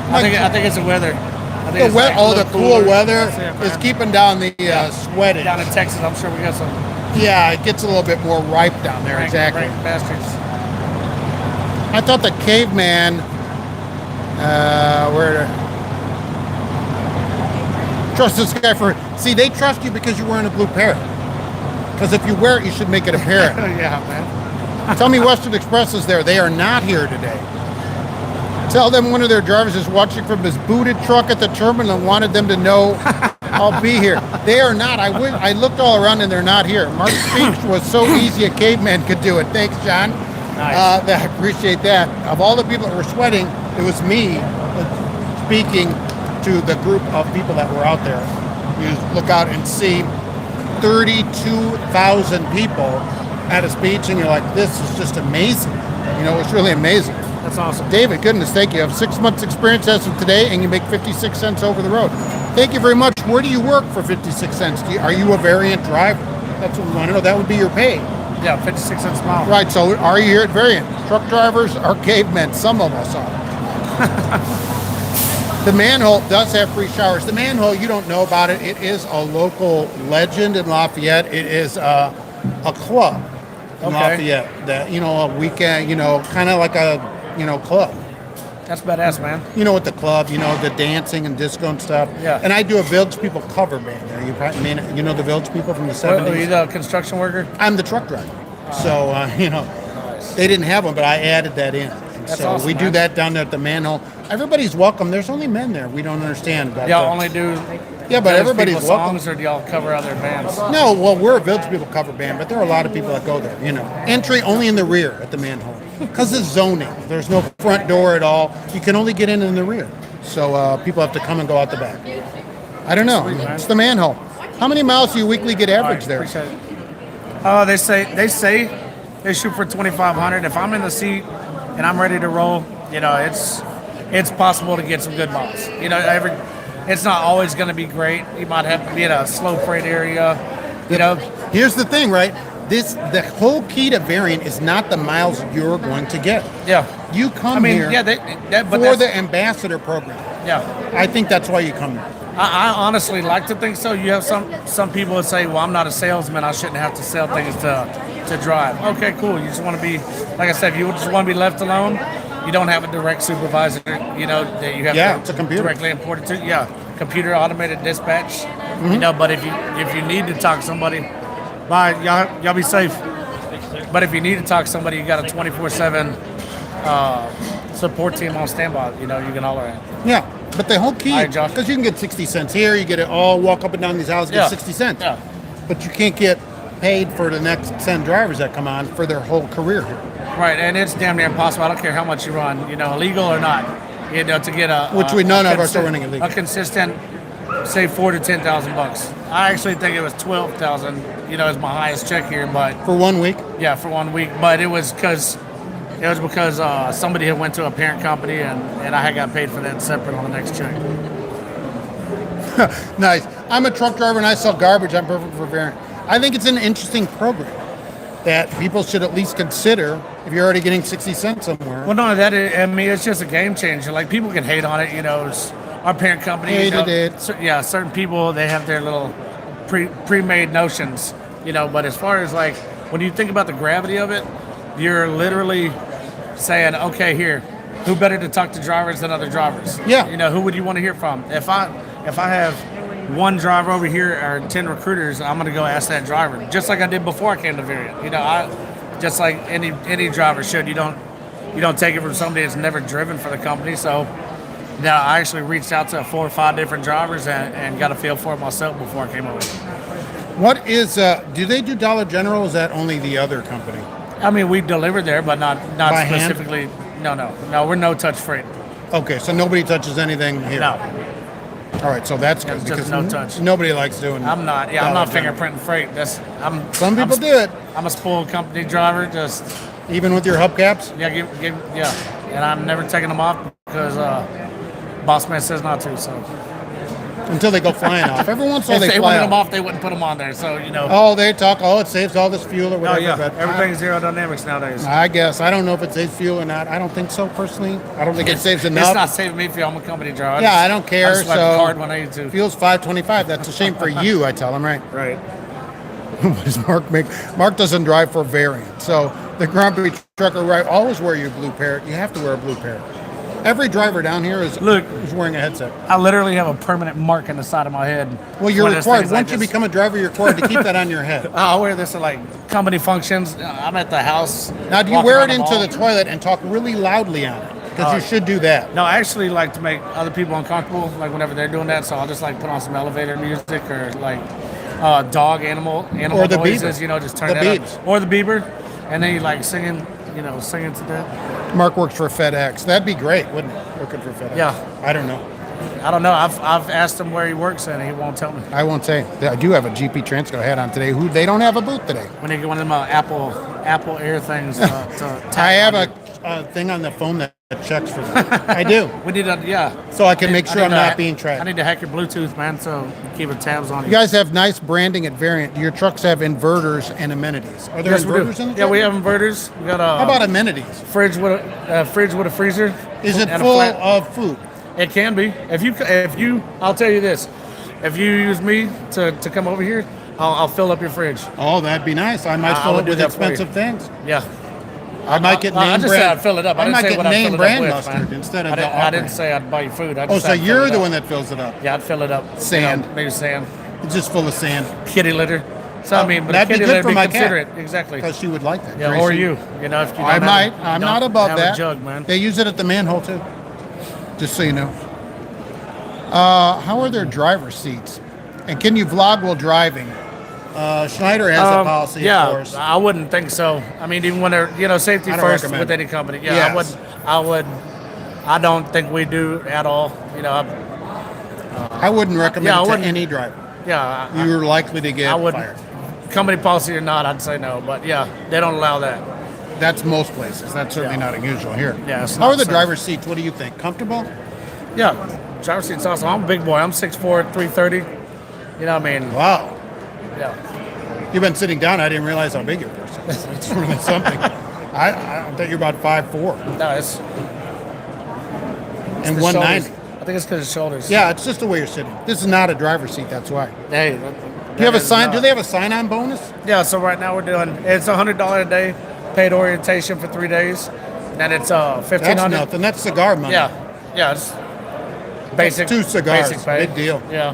I think it's the weather. I think it's like a The little cool cooler. weather That's it, is man. keeping down the sweating. Down in Texas, I'm sure we got some Yeah, it gets a little bit more ripe down there. rank Exactly. bastards. I thought the caveman. Trust this guy for. See, they trust you because you're wearing a blue parrot. Because if you wear it, you should make it a parrot. Yeah, man. Tell me Western Express is there. They are not here today. Tell them one of their drivers is watching from his booted truck at the terminal and wanted them to know I'll be here. They are not. I looked all around and they're not here. Mark's speech was so easy a caveman could do it. Thanks, John. Nice. I appreciate that. Of all the people that were sweating, it was me speaking to the group of people that were out there. You look out and see 32,000 people at a speech, and you're like, this is just amazing. It's really amazing. That's awesome. David, goodness, thank you. You have 6 months experience as of today, and you make 56 cents over the road. Thank you very much. Where do you work for 56 cents? Are you a Variant driver? That's what we want to know. That would be your pay. Yeah, 56 cents a mile. Right, so are you here at Variant? Truck drivers are cavemen. Some of us are. The Manhole does have free showers. The Manhole, you don't know about it. It is a local legend in Lafayette. It is a club in Lafayette that, a weekend, kind of like a, club. That's badass, man. With the club, the dancing and disco and stuff. Yeah. And I do a Village People cover band there. You probably the Village People from the 70s. Are you the construction worker? I'm the truck driver. So, they didn't have one, but I added that in. That's so awesome, we do man. that down there at the Manhole. Everybody's welcome. There's only men there. We don't understand. But, Y'all only do yeah, but Village everybody's People welcome. songs, or do y'all cover other bands? No, well, we're a Village People cover band, but there are a lot of people that go there, Entry only in the rear at the Manhole. Because it's zoning. There's no front door at all. You can only get in the rear. So people have to come and go out the back. I don't know. Sweet, man. It's the Manhole. How many miles do you weekly get average there? Appreciate it. They say they shoot for 2,500. If I'm in the seat and I'm ready to roll, it's possible to get some good miles. It's not always going to be great. You might have to be in a slow freight area. Here's the thing, right? The whole key to Variant is not the miles you're going to get. Yeah. You come here for the ambassador program. Yeah. I think that's why you come here. I honestly like to think so. You have some people that say, well, I'm not a salesman. I shouldn't have to sell things to drive. Okay, cool. You just want to be, like I said, if you just want to be left alone, you don't have a direct supervisor, that you have it's a computer. directly import it to. Yeah, computer automated dispatch. But if you need to talk to somebody, bye, y'all be safe. But if you need to talk to somebody, you got a 24/7 support team on standby. You can holler at. Yeah, but the whole key, All right, Josh. because you can get 60 cents here, you get it all, walk up and down these houses, Yeah. get 60 cents. Yeah. But you can't get paid for the next 10 drivers that come on for their whole career here. Right, and it's damn near impossible. I don't care how much you run, illegal or not, to get Which none of us are running illegal. A consistent, say, $4,000 to $10,000. I actually think it was 12,000. Is my highest check here, but For 1 week? yeah, for 1 week. But it was because somebody had went to a parent company, and I had got paid for that separate on the next check. Nice. I'm a truck driver and I sell garbage. I'm perfect for Variant. I think it's an interesting program that people should at least consider if you're already getting 60 cents somewhere. Well, no, it's just a game changer. Like, people can hate on it, it's our parent company. Hated it. Certain people, they have their little pre-made notions, but as far as, like, when you think about the gravity of it, you're literally saying, okay, here, who better to talk to drivers than other drivers? Yeah. Who would you want to hear from? If I have one driver over here or 10 recruiters, I'm going to go ask that driver, just like I did before I came to Variant. Just like any driver should. You don't take it from somebody that's never driven for the company. So now I actually reached out to 4 or 5 different drivers and got a feel for it myself before I came over. What is, do they do Dollar General or is that only the other company? I mean, we deliver there, but not By hand? specifically. No, we're no touch freight. Okay, so nobody touches anything here. No, All right, so that's good It's because just no touch. nobody likes doing. I'm not. Yeah, I'm not fingerprinting freight. Some people do it, I'm a spoiled company driver. Just even with your hubcaps. yeah, and I'm never taking them off because boss man says not to. So Until they go flying off. Every once in a if while they they fly wanted them off. off, they wouldn't put them on there. So Oh, they talk. Oh, it saves all this fuel or Oh whatever. yeah, but everything's aerodynamics nowadays. I guess I don't know if it saves fuel or not. I don't think so personally. I don't think it saves enough. It's not saving me fuel. I'm a company driver. Yeah, I don't care. I just swipe So the card when I need to. fuel's $5.25. That's a shame for you. I tell him right. Right. What does Mark make? Mark doesn't drive for Variant. So the Grumpy Trucker, right? Always wear your blue parrot. You have to wear a blue parrot. Every driver down here is wearing a headset. I literally have a permanent mark in the side of my head. Well, you're One of those required. things I Once you just- become a driver, you're required to keep that on your head. I'll wear this at like company functions. I'm at the house. Now, do you walking wear around it into mall. the toilet and talk really loudly on it? Because you should do that. No, I actually like to make other people uncomfortable, like whenever they're doing that. So I'll just like put on some elevator music or like animal Or the noises. Bieber. Just turn The that Biebs. up. Or the Bieber, and then you like singing to that. Mark works for FedEx. That'd be great, wouldn't it? Working for FedEx. Yeah. I don't know. I don't know. I've asked him where he works and he won't tell me. I won't say. I do have a GP Transco hat on today. Who they don't have a booth today. When they get one of them Apple Air things. To I have a thing on the phone that checks for that. I do. We need to, yeah. So I can make sure I'm need to not being I tracked. need to hack your Bluetooth, man, so keeping tabs on You guys have nice branding at Variant. Do your trucks have inverters and amenities? Are there Yes, we do. inverters in the Yeah, we truck? have inverters. We got a How about amenities? fridge with a freezer. Is it and a full flat- of food? It can be. If you, I'll tell you this. If you use me to come over here, I'll fill up your fridge. Oh, that'd be nice. I might I fill would it do with that for you. expensive things. Yeah. I might get I name just said brand. I'd fill it up. I I didn't might say get what I'd name fill it brand up with, mustard man. instead of I the didn't, I didn't offering. say I'd buy you food. I Oh, just so said I'd fill you're it the up. one that fills it up. Yeah, I'd fill it up. Sand. Maybe sand. It's just full of sand. Kitty litter. So I mean, but That'd a be kitty good litter for be my considerate. cat. Exactly. Because she would like that. Yeah, Gracie. or you. If you don't I have might. a- I'm don't not above have that. A jug, man. They use it at the manhole too. Just so you know. How are their driver seats? And can you vlog while driving? Schneider has a policy, yeah, of course. I wouldn't think so. I mean, even when they're safety I don't first recommend with any company. Yeah, Yes. I would. I don't think we do at all. I wouldn't recommend Yeah, I it to wouldn't. any driver. Yeah, You're likely to get I wouldn't. fired. Company policy or not, I'd say no. But yeah, they don't allow that. That's most places. That's certainly Yeah. not unusual here. Yeah, it's How not are the safe. driver's seats? What do you think? Comfortable? Yeah, driver seat's awesome. I'm a big boy. I'm 6'4", 330. You know what I mean? Wow. Yeah. You've been sitting down. I didn't realize how big you were. It's really something. I thought you were about 5'4" No, it's and the 190. shoulders. I think it's because of shoulders. Yeah, it's just the way you're sitting. This is not a driver's seat. That's why. Hey. Do you have a sign? Do they have a sign-on bonus? Yeah, so right now we're doing, it's $100 a day, paid orientation for 3 days. And it's That's $1,500. nothing. That's cigar money. Yeah, it's basic. 2 cigars. Basic pay. Big deal. Yeah.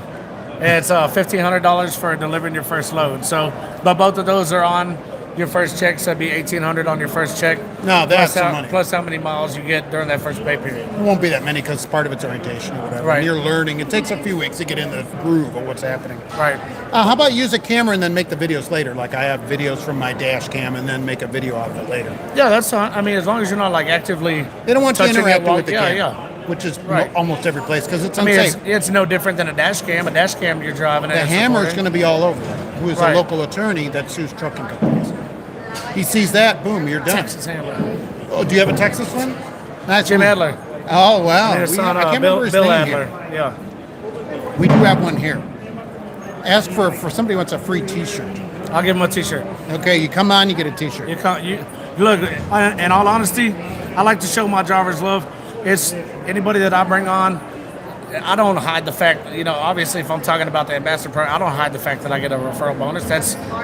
And it's $1,500 for delivering your first load. So, but both of those are on your first check, so it'd be $1,800 on your first check. No, that's plus some money. plus how many miles you get during that first pay period. It won't be that many because part of it's orientation or whatever. Right. And you're learning. It takes a few weeks to get in the groove of what's happening. Right. How about use a camera and then make the videos later? Like I have videos from my dash cam and then make a video out of it later. Yeah, that's fine. I mean, as long as you're not like actively. They don't want you touching it interacting while- with the yeah, camera, yeah. which is Right. almost every place because it's I mean, unsafe. it's no different than a dash cam. A dash cam, you're driving. The hammer's going to be all over them. Who is Right. a local attorney that sues trucking companies. He sees that, boom, you're done. Texas Hammer. Oh, do you have a Texas one? Nice Jim one. Adler. Oh wow! And his son, I can't Bill, remember his Bill name Adler. here. Yeah. We do have one here. Ask for somebody who wants a free T-shirt. I'll give him a T-shirt. Okay, you come on, you get a T-shirt. You look. In all honesty, I like to show my drivers love. It's anybody that I bring on. I don't hide the fact. Obviously, if I'm talking about the ambassador program, I don't hide the fact that I get a referral bonus.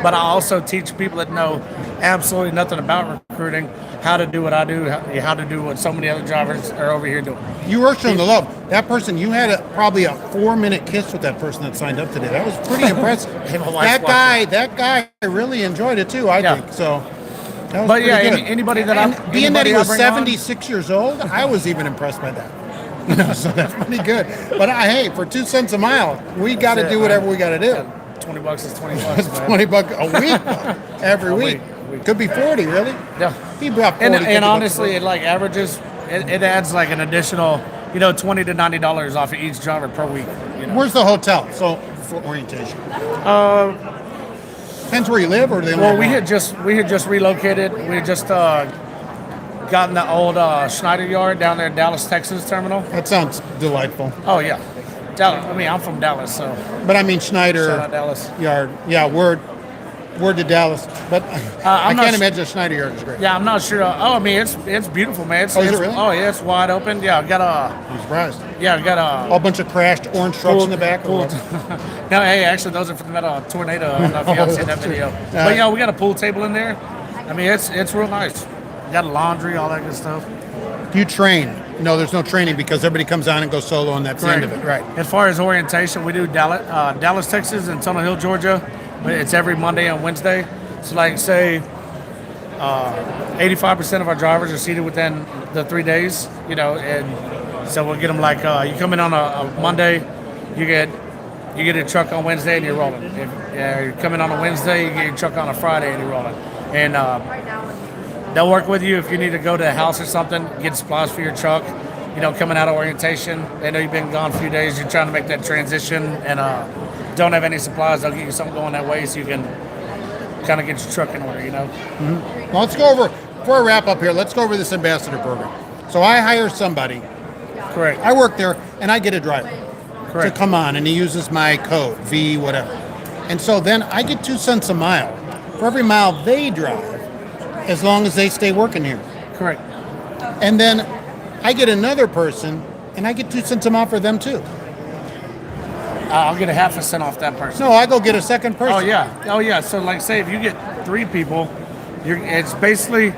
But I also teach people that know absolutely nothing about recruiting how to do what I do, how to do what so many other drivers are over here doing. You were showing the love. That person, you had probably a 4-minute kiss with that person that signed up today. That was pretty impressive. Hey, my wife's that guy really enjoyed it too. I Yeah. think so. That was But yeah, pretty good. anybody that And I being that he anybody I was bring on- 76 years old, I was even impressed by that. So that's pretty good. But hey, for 2 cents a mile, we got to That's do it, whatever man. we got to do. $20 is $20, It's man. $20 a week, every week. week. Could be 40, really. Yeah. He brought 40. And 50 bucks a honestly, week. it like averages. It adds like an additional, $20 to $90 off of each driver per week. Where's the hotel? So for orientation. Depends where you live, or do they Well, want we one? had just relocated. We had just gotten the old Schneider Yard down there in Dallas, Texas terminal. That sounds delightful. Oh yeah, Dallas. I mean, I'm from Dallas, so But I mean Schneider shout out Dallas. Yard. Yeah, word to Dallas. But I I'm not can't s- imagine Schneider Yard is great. Yeah, I'm not sure. I mean, it's beautiful, man. Oh, is it really? Oh yeah, it's wide open. Yeah, got I'm surprised. a A bunch of crashed orange trucks in the back. or Pool. what? No, hey, actually, those are from that tornado. I don't know if you have seen that video. But yeah, we got a pool table in there. I mean, it's real nice. Got laundry, all that good stuff. You train. No, there's no training because everybody comes on and goes solo, and that's the end of it. Right. As far as orientation, we do Dallas, Texas, and Tunnel Hill, Georgia. But it's every Monday and Wednesday. So, like, say, 85% of our drivers are seated within the 3 days. And so we'll get them like you come in on a Monday, you get a truck on Wednesday and you're rolling. If you come in on a Wednesday, you get your truck on a Friday and you're rolling. And they'll work with you if you need to go to a house or something, get supplies for your truck. Coming out of orientation, they know you've been gone a few days, you're trying to make that transition and don't have any supplies, they'll get you something going that way so you can kind of get your truck in order, Well, let's go over, before I wrap up here, let's go over this ambassador program. So I hire somebody, Correct. I work there, and I get a driver Correct. to come on, and he uses my code, V whatever. And so then I get 2 cents a mile for every mile they drive, as long as they stay working here. Correct. And then I get another person, and I get 2 cents a mile for them too. I'll get a half a cent off that person. No, I go get a second person. Oh yeah. So like, say if you get 3 people, it's basically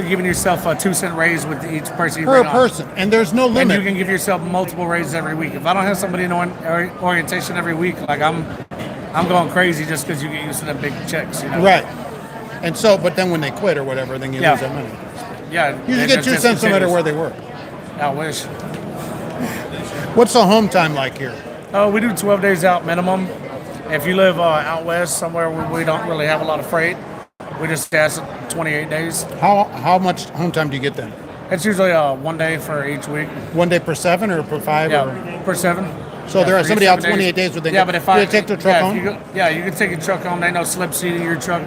giving yourself a 2-cent raise with each person you Per bring on. person, and there's no And limit. you can give yourself multiple raises every week. If I don't have somebody in orientation every week, like I'm going crazy just because you get used to them big checks, Right. And so, but then when they quit or whatever, then you Yeah. lose that money. Yeah. You it get 2 just cents no matter continues. where they work. I wish. What's the home time like here? We do 12 days out minimum. If you live out west somewhere where we don't really have a lot of freight, we just ask 28 days. How much home time do you get then? It's usually 1 day for each week. 1 day per 7 or per 5? Yeah, Or? per 7. So there are for somebody each out 7 28 days, would they Yeah, get- but if do I they take their truck yeah, home? if you you can take your truck home. They know slip seating your truck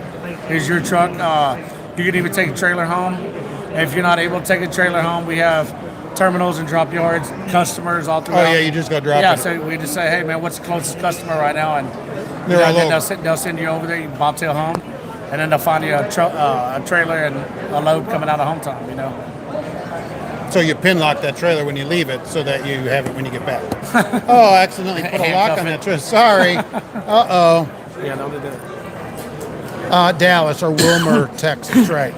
is your truck. You can even take a trailer home. If you're not able to take a trailer home, we have terminals and drop yards, customers all Oh throughout. yeah, you just go drop Yeah, it. so we just say, hey man, what's the closest customer right now, and They're all then over. they'll send you over there, you bobtail home, and then they'll find you a trailer and a load coming out of home time. So you pin lock that trailer when you leave it so that you have it when you get back. Oh, I accidentally put a lock on that trailer. Sorry. Uh-oh. Yeah, no, they do. Dallas or Wilmer, Texas, right.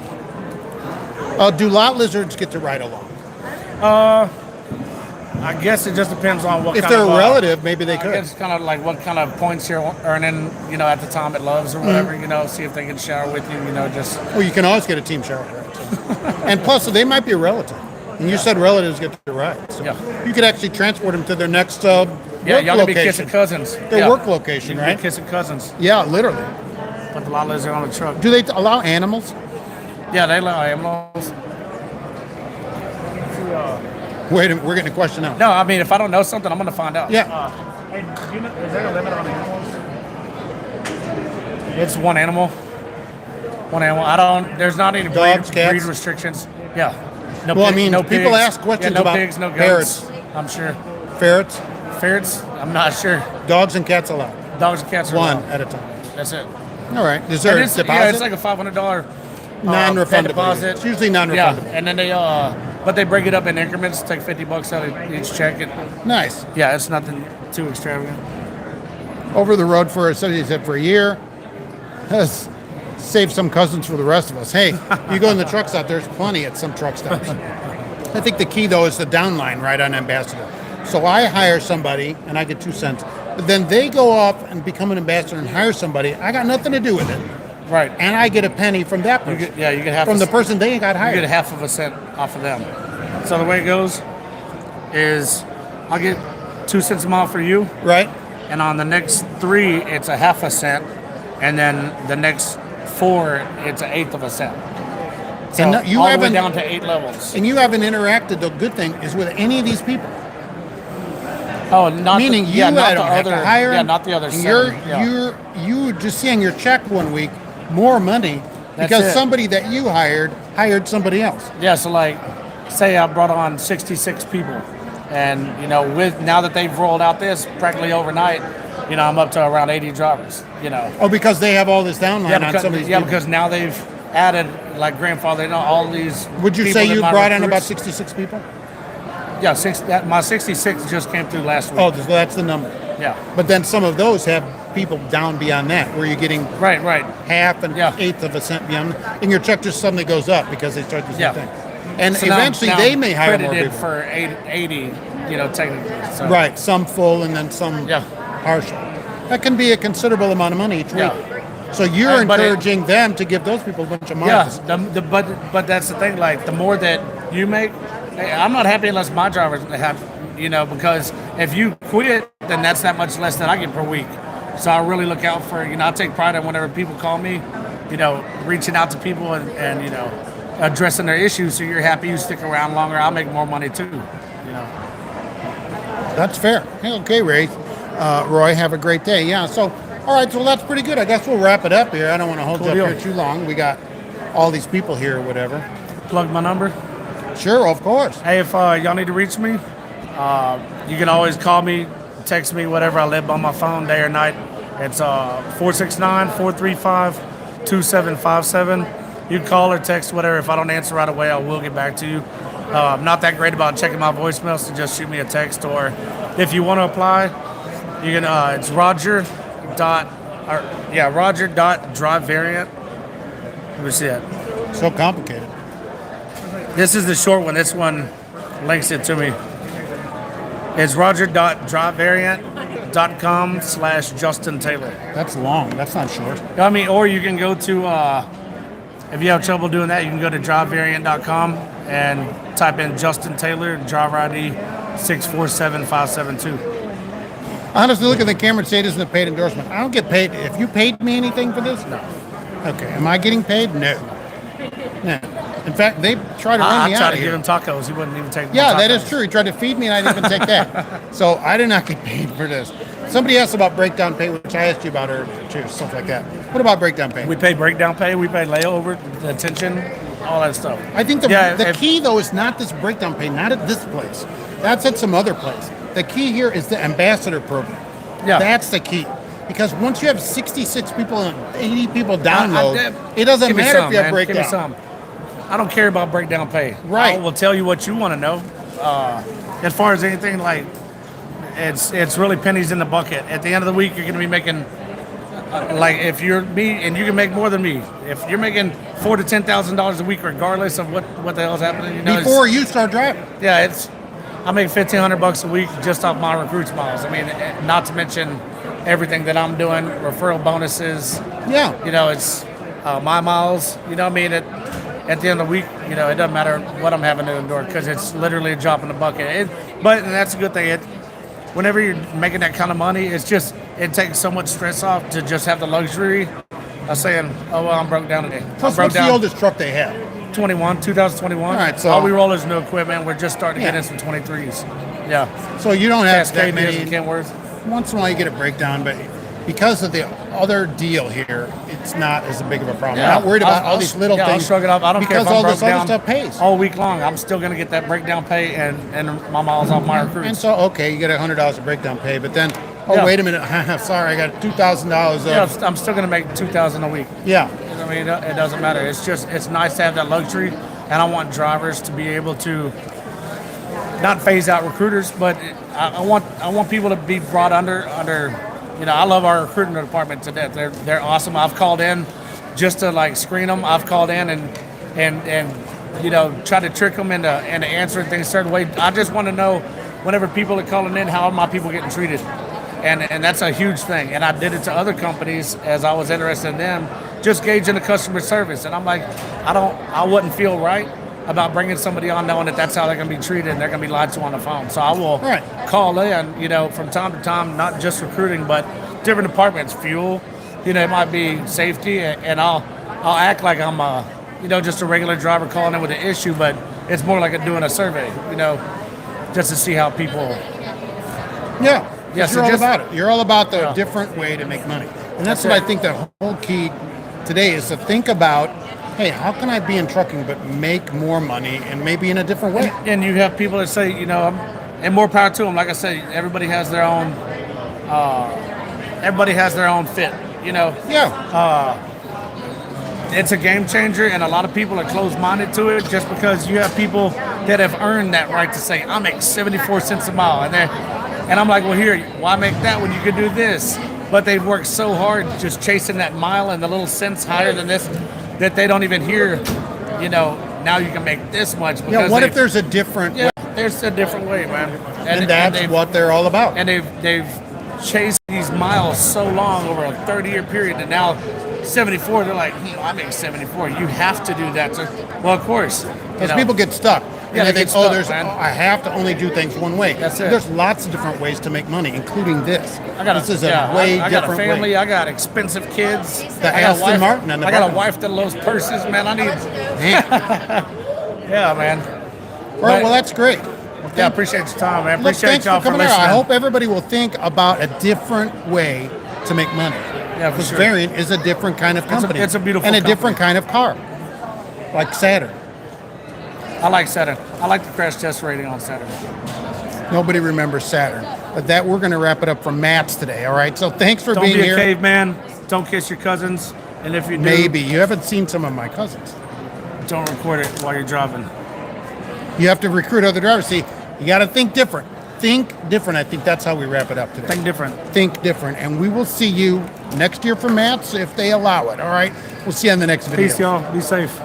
Do lot lizards get to ride along? I guess it just depends on what If kind they're of a relative, maybe they I could. guess kind of like what kind of points you're earning, at the time at Love's or whatever, see if they can shower with you, just. Well, you can always get a team shower. Right? So. And plus, they might be a relative. And you said relatives get to ride. So Yeah. you could actually transport them to their next Yeah, work y'all gonna be location. kissing cousins. Their work location, You're gonna right? be kissing cousins. Yeah, literally. Put the Lalas on the truck. Do they allow animals? Yeah, they allow animals. Wait, we're getting a question now. No, I mean, if I don't know something, I'm gonna find out. Yeah. Hey, is there a limit on animals? It's one animal. One animal. There's not any Dogs, cats? breed restrictions. Yeah. No Well, I pig- mean, no people pigs. ask questions no about pigs, no goats. ferrets. I'm sure. Ferrets, Ferrets? I'm not sure. dogs, and cats allowed. Dogs and cats are One allowed. at a time. That's it. All right. Is there And a it's, deposit? yeah, it's like a $500 non-refundable. deposit. It's usually Yeah, non-refundable. and then but they break it up in increments. Take $50 out of each check. And Nice. yeah, it's nothing too extravagant. Over the road for somebody said for a year. Has saved some cousins for the rest of us. Hey, you go in the truck stop. There's plenty at some truck stops. I think the key though is the downline right on Ambassador. So I hire somebody and I get 2 cents. But then they go off and become an ambassador and hire somebody. I got nothing to do with it. Right. And I get a penny from that You person. get, you get half from a the cent. person they got You hired. get half of a cent off of them. So the way it goes is I'll get 2 cents a mile for you, Right? and on the next 3, it's a half a cent, and then the next 4, it's an eighth of a cent. So And you all the way haven't- down to 8 levels. And you haven't interacted. The good thing is with any of these people. Oh, not Meaning the, you yeah, not I the don't have other, to hire yeah, them. not the other And 7. Yeah. you just seeing your check one week more money That's because it. somebody that you hired somebody else. Yeah, so like, say I brought on 66 people, and with now that they've rolled out this practically overnight, I'm up to around 80 drivers. Oh, because they have all this downline on some of these people. because now they've added like grandfather, all these. Would you people say that you my brought in about recruits- 66 people? Yeah, my 66 just came through last week. Oh, so that's the number. Yeah, But then some of those have people down beyond that, where you're getting right. half and Yeah. eighth of a cent beyond, and your check just suddenly goes up because they start the same Yeah. thing. And So now- eventually now they may hire more credited people. for 80, technically. So. Right, some full and then some Yeah. partial. That can be a considerable amount of money each week. Yeah. So you're But it- encouraging them to give those people a bunch of money. Yeah, but that's the thing. Like the more that you make, I'm not happy unless my drivers have, because if you quit, then that's that much less than I get per week. So I really look out for, I take pride in whenever people call me, reaching out to people and addressing their issues. So you're happy, you stick around longer. I'll make more money too. That's fair. Hey, okay, Ray. Roy, have a great day. Yeah, so, all right, so that's pretty good. I guess we'll wrap it up here. I don't want to hold Cool you deal. up here too long. We got all these people here or whatever. Plug my number. Sure, of course. Hey, if y'all need to reach me, you can always call me, text me, whatever. I live on my phone day or night. It's 469-435-2757. You can call or text, whatever. If I don't answer right away, I will get back to you. I'm not that great about checking my voicemail, so just shoot me a text. Or if you want to apply, you can. It's Roger.drive-variant. Let me see it. So complicated. This is the short one. This one links it to me. It's roger.drivevariant.com/Justin Taylor. That's long. That's not short. I mean, or you can go to, if you have trouble doing that, you can go to drivevariant.com and type in Justin Taylor, driver ID 647572. Honestly, look at the camera and say it isn't a paid endorsement. I don't get paid. If you paid me anything for this? No. Okay. Am I getting paid? No. No. In fact, they try to run I me tried out to of give here. him tacos. He wouldn't even take my Yeah, that tacos. is true. He tried to feed me, and I didn't even take that. So I did not get paid for this. Somebody asked about breakdown pay, which I asked you about earlier too, stuff like that. What about breakdown pay? We pay breakdown pay. We pay layover, attention, all that stuff. I think the if- key though is not this breakdown pay, not at this place. That's at some other place. The key here is the ambassador program. Yeah. That's the key. Because once you have 66 people and 80 people download, I- it doesn't give me matter some, if you have man. breakdown. Give me some. I don't care about breakdown pay. Right. I will tell you what you want to know. As far as anything, like it's really pennies in the bucket. At the end of the week, you're going to be making like if you're me and you can make more than me. If you're making $4,000 to $10,000 a week, regardless of what the hell's happening, it's- Before you start driving. yeah, it's I make $1,500 a week just off my recruits miles. I mean, not to mention everything that I'm doing, referral bonuses. Yeah. You know, it's my miles. You know what I mean? At the end of the week, you know, it doesn't matter what I'm having to endure because it's literally a drop in the bucket. But that's a good thing. Whenever you're making that kind of money, it takes so much stress off to just have the luxury of saying, "Oh well, I'm broke down today." Plus, what's the oldest truck they have? 2021. All right, so all we roll is new equipment. We're just starting to Yeah. get in some 23s. Yeah, So you don't have that Cascade many. and Kenworth. Once in a while you get a breakdown, but because of the other deal here, it's not as big of a problem. I'm not worried about all these little I'll things. shrug it off. I don't care because if I'm all broke this other down stuff pays. all week long. I'm still going to get that breakdown pay and my miles off my recruits. And so, okay, you get $100 of breakdown pay, but then, Yeah. wait a minute, sorry, I got $2,000 Yeah, of. I'm still going to make $2,000 a week. Yeah. I mean, it doesn't matter. It's nice to have that luxury, and I want drivers to be able to not phase out recruiters, but I want people to be brought under. You know, I love our recruiting department to death. They're awesome. I've called in just to like screen them. I've called in and you know, try to trick them into answering things a certain way. I just want to know whenever people are calling in, how are my people getting treated? And that's a huge thing. And I did it to other companies as I was interested in them, just gauging the customer service. And I'm like, I wouldn't feel right about bringing somebody on knowing that that's how they're going to be treated and they're going to be lied to on the phone. So I will Right. call in, you know, from time to time, not just recruiting, but different departments, fuel, you know, it might be safety, and I'll act like I'm you know, just a regular driver calling in with an issue, but it's more like doing a survey, you know, just to see how people. Yeah. Yeah, 'Cause so you're all just- about it. You're all about the Yeah. different way to make money. And that's That's what it. I think the whole key today is to think about, hey, how can I be in trucking but make more money and maybe in a different way? And you have people that say, you know, and more power to them. Like I said, everybody has their own. Everybody has their own fit. You know, Yeah. it's a game changer, and a lot of people are closed-minded to it just because you have people that have earned that right to say, I make 74 cents a mile, and I'm like, well, here, why make that when you could do this? But they've worked so hard just chasing that mile and the little cents higher than this that they don't even hear, you know, now you can make this much. Yeah, Because what if they've- there's a different way? there's a different way, man. And that's they've- what they're all about. and they've chased these miles so long over a 30-year period, and now 74, they're like, I make 74. You have to do that. So, well, of course. Because people get stuck. Yeah, And they they think, get stuck, there's, man. I have to only do things one way. That's it. There's lots of different ways to make money, including this. This is a yeah, way I got a different family. way. I got expensive kids. The I got a Aston wife. Martin and the I got a Button. wife that loves purses, man. I need. Man. Yeah, man. All right, well, that's great. Yeah, I appreciate your time, man. Look, Appreciate thanks y'all for coming listening. out. I hope everybody will think about a different way to make money. Yeah, for Because sure. Variant is a different kind of company. it's a beautiful and a company. different kind of car, like Saturn. I like Saturn. I like the crash test rating on Saturn. Nobody remembers Saturn. But that we're going to wrap it up from Matt's today. All right. So thanks for Don't being be a here. caveman. Don't kiss your cousins. And if you do, Maybe you haven't seen some of my cousins. don't record it while you're driving. You have to recruit other drivers. See, you got to think different. Think different. I think that's how we wrap it up today. Think different. Think different. And we will see you next year for Matt's if they allow it. All right. We'll see you on the next video. Peace, y'all. Be safe.